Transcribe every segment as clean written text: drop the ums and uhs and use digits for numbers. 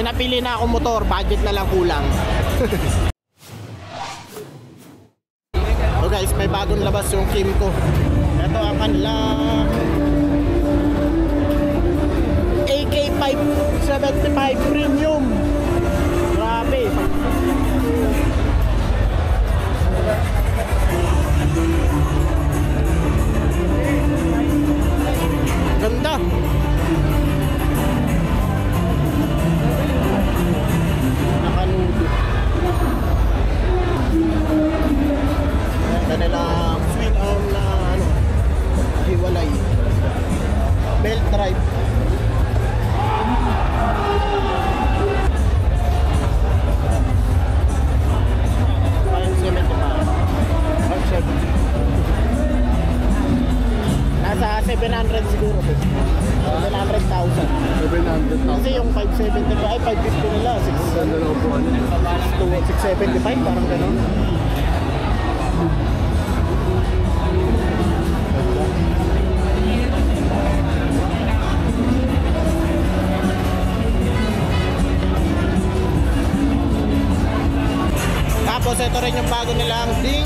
May napili na akong motor, budget na lang kulang. So guys, may bagong labas yung Kymco. Ito ang kanilang AK575 Premium. Grabe. Ganda. Nakanudo. Ayan, kanilang swing arm na ano, hiwalay. Belt drive. Nasa 700 siguro po. 700,000. 700,000. Kasi yung 575 ay 550 nila. 675 parang gano'n. Tapos ito rin yung bago nilang Dink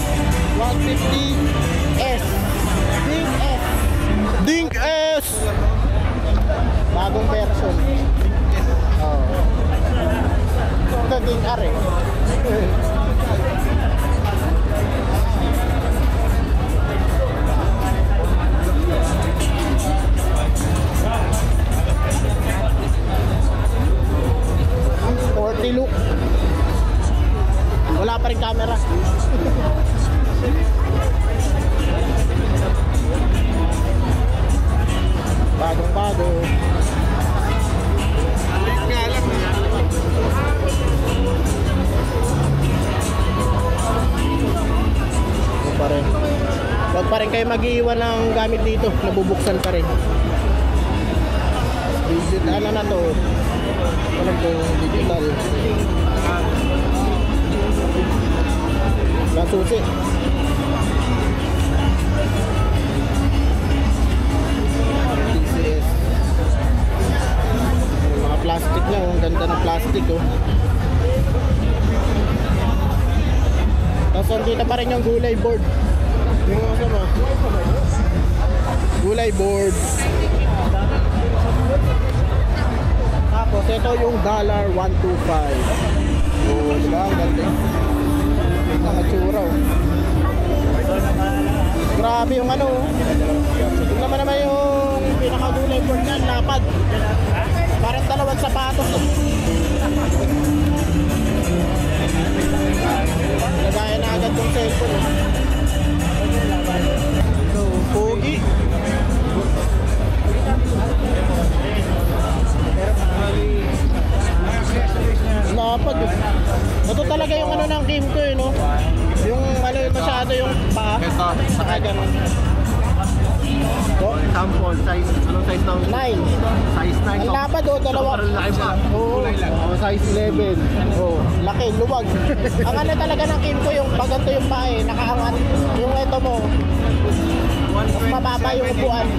150S. Dink S. Dink S. Bagong version. Oh. Ito Dink R eh. Sporty look. Wala pa rin camera. Bagong bago. Pa rin. Wag pa rin kayo mag-iwan ng gamit dito. Nabubuksan pa rin. Digital na to. Ano to? Digital. Nasusi. TCS. Yung mga plastic niya, ang ganda ng plastic oh. Tapos dito pa rin yung gulay board. Yung ano, gulay board. Tapos ito yung $125. Oh, diba? Ang ganda. Nakatsura oh. Grabe yung ano. Ito naman yung pinakagulay board niyan, lapad. Parang dalawang sapatos oh. Lagaya na agad yung cellphone oh. So, pogi. Lapad oh. Ito talaga yung ano ng Kymco eh, no? Yung ano yung masyado yung paa. Saka ganun. Oh, Sample, size, anong size daw? 9. Size 9. Ang lapad oh, dalawa. Laki pa. Oo. Size 11. Oh, laki, luwag. Ang ano talaga ng Kymco yung baganto yung paa eh, nakaangat. Yung ito mo, mas mababa yung upuan.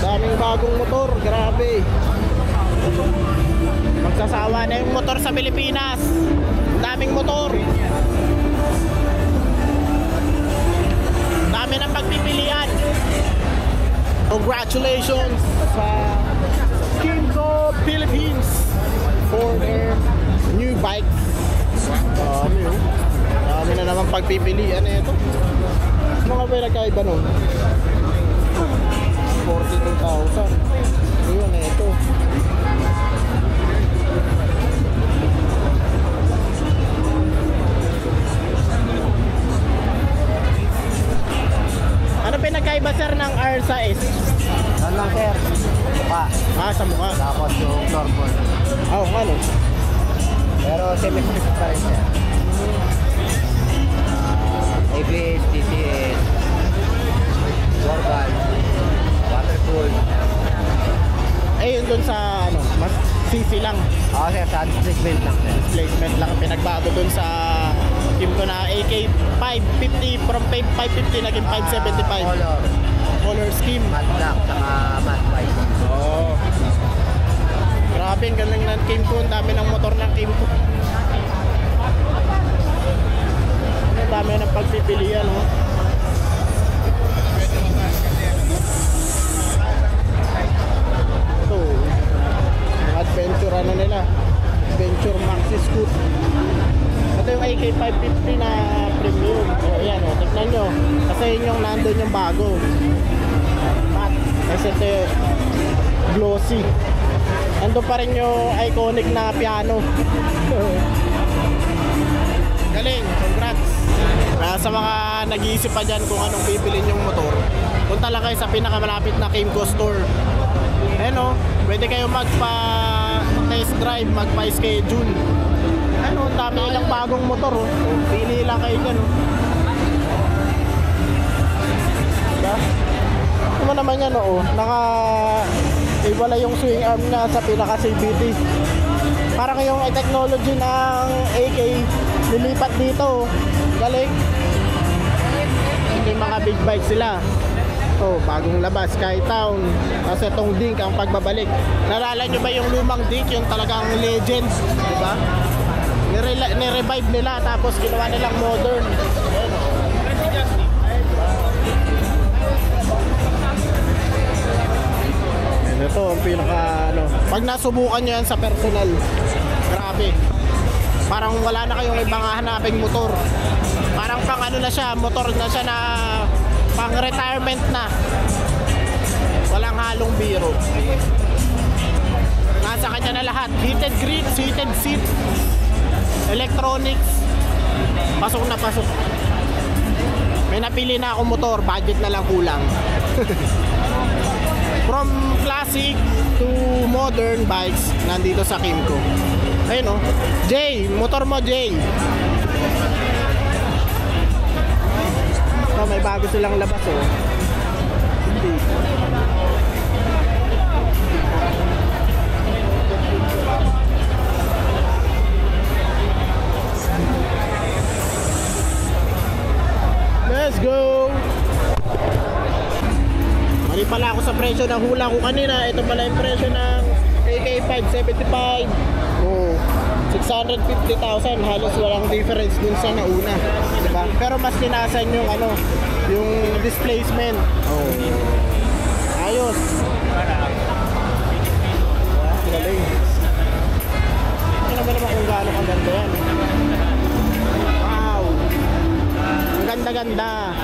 Daming bagong motor, grabe. Magsasawa na yung motor sa Pilipinas. Daming motor. Dami ng pagpipilian. Congratulations sa Kymco Philippines for their new bike. Dami oh. Dami na naman pagpipilian na ito. Mga ba nagkaiba nun? 42,000. Ayun na ito. Ano pinagkaiba sir ng R sa S? Ano lang sir? Mukha. Ah, sa mukha. Tapos yung floorboard. Oh, ano? Pero semi-split pa rin siya. ABS, TCS, Warban, watercool. Eh yun dun sa ano, mas CC lang. Oo sir, sa displacement lang sir. Displacement lang ang pinagbago dun sa Kimco na AK 550 from 550 naging 575. Color, Color scheme. matte black, saka matte white. Oo. Grabe, ang galing ng Kimco. Ang dami ng motor ng Kimco. Ang dami ng pagpipilian, no? Ito, yung adventure ano nila. Adventure Maxi Scoot. Ito yung AK 550 na premium. O, ayan, o. Tignan nyo. Kasi yun yung nandun yung bago. Matte. Kasi ito yung glossy. Ando pa rin yung iconic na piano. Galing, congrats. Sa mga nag-iisip pa dyan kung anong bibilin yung motor, punta lang kayo sa pinakamalapit na Kimco store. Ayan o, pwede kayo magpa-test drive, magpa-schedule. Ayan o, dami nilang bagong motor o. Pili lang kayo dyan o. Diba? Ano naman yan o, iwala yung swing arm na sa pinaka-CVT. Parang yung technology ng AK nilipat dito. Galing. Hindi mga big bike sila. Oh, bagong labas, Skytown. Kasi itong Dink ang pagbabalik. Nalala nyo ba yung lumang Dink? Yung talagang legend, di ba? Ni-revive nila tapos ginawa nilang modern. Ito ang pinaka ano, pag nasubukan nyo yan sa personal, grabe, parang wala na kayong ibang hahanaping motor. Parang pang ano na siya, motor na siya na pang retirement na, walang halong biro. Nasa kanya na lahat, heated grips, heated seat, electronics, pasok na pasok. May napili na akong motor, budget na lang kulang. From classic to modern bikes, nandito sa Kimco. Ayun o, Jay, motor mo Jay. So, may bago silang labas o. Hindi. Let's go! Mali pala ako sa presyo ng hula ko kanina. Ito pala yung presyo ng AK 575. Oh, 650,000. Halos walang difference dun sa nauna, diba? Pero mas tinasan yung ano, yung displacement. Oh, ayos. Galing. Tingnan mo naman kung gaano kaganda yan. Wow, ang ganda-ganda.